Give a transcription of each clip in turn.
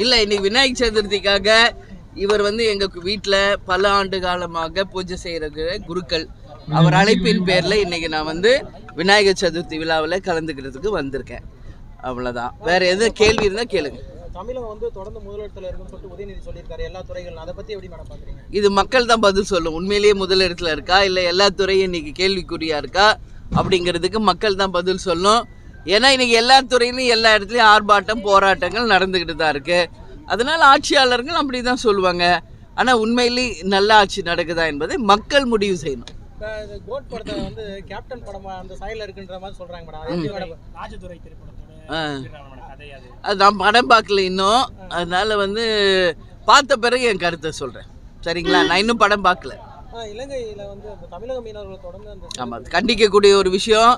இல்லை, இன்னைக்கு விநாயகர் சதுர்த்திக்காக இவர் வந்து எங்கள் வீட்டில் பல ஆண்டு காலமாக பூஜை செய்கிற குருக்கள், அவர் அழைப்பின் பேரில் இன்னைக்கு நான் வந்து விநாயகர் சதுர்த்தி விழாவில் கலந்துக்கிறதுக்கு வந்திருக்கேன். அவ்வளோதான். வேற எதுவும் கேள்வி இருந்தால் கேளுங்க. தமிழகம் வந்து தொடர்ந்து முதலிடத்துல இருக்குன்னு சொல்லிட்டு உதயநிதி சொல்லியிருக்காரு எல்லா துறைகள். அதை பற்றி எப்படி மேடம் பார்க்குறீங்க? இது மக்கள் தான் பதில் சொல்லும். உண்மையிலேயே முதலிடத்துல இருக்கா இல்லை எல்லா துறையும் இன்னைக்கு கேள்விக்குறியா இருக்கா அப்படிங்கிறதுக்கு மக்கள் தான் பதில் சொல்லும். ஏன்னா இன்னைக்கு எல்லா துறையிலும் எல்லா இடத்துலையும் ஆர்ப்பாட்டம் போராட்டங்கள் நடந்துக்கிட்டு தான் இருக்கு. அதனால ஆட்சியாளர்கள் அப்படி தான் சொல்லுவாங்க. ஆனால் உண்மையிலே நல்ல ஆட்சி நடக்குதா என்பதை மக்கள் முடிவு செய்யணும். கோட் படத்தை வந்து கேப்டன் படமா அந்த சாயல் இருக்குன்ற மாதிரி சொல்றாங்க மேடம். ராஜதுரை அது நான் படம் பார்க்கல இன்னும். அதனால வந்து பார்த்த பிறகு என் கருத்தை சொல்கிறேன். சரிங்களா? நான் இன்னும் படம் பார்க்கல. இலங்கையில் வந்து அந்த தமிழக மீனவர்களை தொடர்ந்து ஆமாம், கண்டிக்கக்கூடிய ஒரு விஷயம்.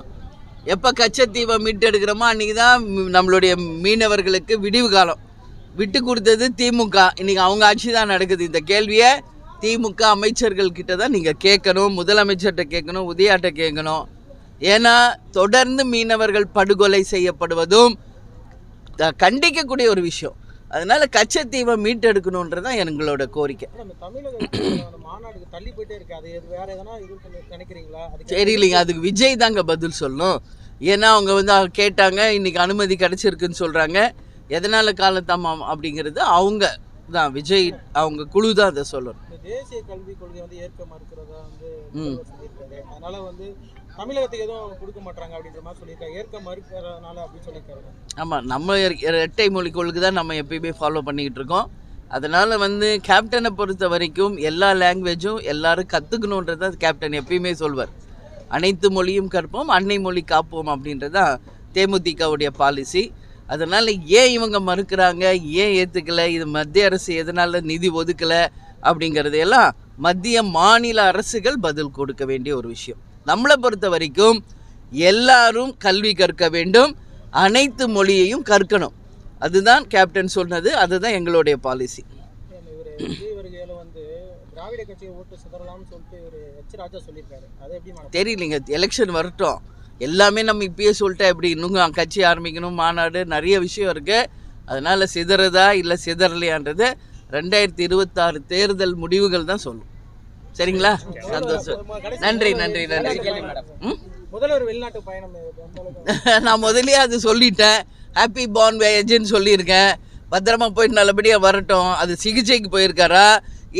எப்போ கச்சத்தீவை மீட்டெடுக்கிறோமோ அன்றைக்கி தான் நம்மளுடைய மீனவர்களுக்கு விடிவு காலம். விட்டு கொடுத்தது திமுக. இன்றைக்கி அவங்க ஆட்சி தான் நடக்குது. இந்த கேள்வியை திமுக அமைச்சர்கள் கிட்ட தான் நீங்கள் கேட்கணும். முதலமைச்சர்கிட்ட கேட்கணும், உதயாட்ட கேட்கணும். ஏன்னா தொடர்ந்து மீனவர்கள் படுகொலை செய்யப்படுவதும் கண்டிக்கக்கூடிய ஒரு விஷயம். அதனால கச்சத்தீவை மீட்டெடுக்கணுன்றது தான் எங்களோட கோரிக்கை. தெரியலைங்க, அதுக்கு விஜய் தாங்க பதில் சொல்லணும். ஏன்னா அவங்க வந்து கேட்டாங்க, இன்னைக்கு அனுமதி கிடைச்சிருக்குன்னு சொல்கிறாங்க. எதனால் காலத்தாமம் அப்படிங்கிறது அவங்க தான், விஜய் அவங்க குழு தான் அதை சொல்லணும். தேசிய கல்விக் கொள்கை வந்து ஏற்க மறுக்கிறதா வந்து அதனால வந்து தமிழகத்துக்கு எதுவும் கொடுக்க மாட்டாங்க அப்படின்ற மாதிரி சொல்லியிருக்காங்க. ஏற்க மறுக்கிறதுனால அப்படின்னு சொல்லியிருக்காங்க. ஆமாம், நம்ம இரட்டை மொழி கொள்கை தான் நம்ம எப்பயுமே ஃபாலோ பண்ணிக்கிட்டு இருக்கோம். அதனால் வந்து கேப்டனை பொறுத்த வரைக்கும் எல்லா லாங்குவேஜும் எல்லாரும் கற்றுக்கணுன்றத கேப்டன் எப்பயுமே சொல்வார். அனைத்து மொழியும் கற்போம், அன்னை மொழி காப்போம் அப்படின்றதான் தேமுதிகவுடைய பாலிசி. அதனால் ஏன் இவங்க மறுக்கிறாங்க, ஏன் ஏற்றுக்கலை, இது மத்திய அரசு எதனால் நிதி ஒதுக்கலை அப்படிங்கிறதையெல்லாம் மத்திய மாநில அரசுகள் பதில் கொடுக்க வேண்டிய ஒரு விஷயம். நம்மளை பொறுத்த வரைக்கும் எல்லாரும் கல்வி கற்க வேண்டும், அனைத்து மொழியையும் கற்கணும். அதுதான் கேப்டன் சொன்னது, அதுதான் எங்களுடைய பாலிசி. தெரியலைங்க, எலெக்ஷன் வரட்டும். எல்லாமே நம்ம இப்பயே சொல்லிட்டா எப்படி? இன்னும் கட்சி ஆரம்பிக்கணும், மாநாடு, நிறைய விஷயம் இருக்குது. அதனால் சிதறதா இல்லை சிதறலையான்றது 2026 தேர்தல் முடிவுகள் தான் சொல்லும். சரிங்களா? சந்தோஷம். நன்றி நன்றி நன்றி. நான் முதலே அது சொல்லிட்டேன். ஹாப்பி பார்ன் வேஜ்னு சொல்லியிருக்கேன். பத்திரமா போயிட்டு நல்லபடியாக வரட்டும். அது சிகிச்சைக்கு போயிருக்காரா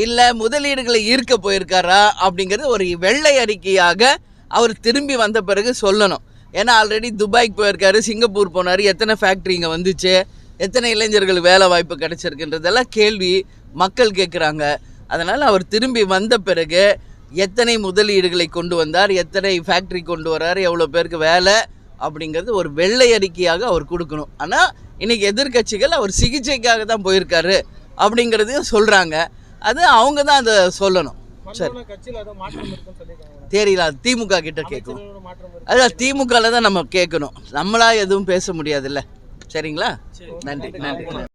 இல்லை முதலீடுகளை ஈர்க்க போயிருக்காரா அப்படிங்கிறது ஒரு வெள்ளை அறிக்கையாக அவர் திரும்பி வந்த பிறகு சொல்லணும். ஏன்னா ஆல்ரெடி துபாய்க்கு போயிருக்காரு, சிங்கப்பூர் போனார். எத்தனை ஃபேக்ட்ரி இங்கே வந்துச்சு, எத்தனை இளைஞர்கள் வேலை வாய்ப்பு கிடைச்சிருக்குன்றதெல்லாம் கேள்வி மக்கள் கேட்குறாங்க. அதனால் அவர் திரும்பி வந்த பிறகு எத்தனை முதலீடுகளை கொண்டு வந்தார், எத்தனை ஃபேக்ட்ரி கொண்டு வர்றார், எவ்வளோ பேருக்கு வேலை அப்படிங்கிறது ஒரு வெள்ளை அறிக்கையாக அவர் கொடுக்கணும். ஆனால் இன்றைக்கி எதிர்கட்சிகள் அவர் சிகிச்சைக்காக தான் போயிருக்காரு அப்படிங்கிறதையும் சொல்கிறாங்க. அது அவங்க தான் அதை சொல்லணும். சரி, தெரியல, திமுக கிட்ட கேட்கணும். அதான் திமுகவில் தான் நம்ம கேட்கணும். நம்மளா எதுவும் பேச முடியாதுல்ல. சரிங்களா? நன்றி நன்றி.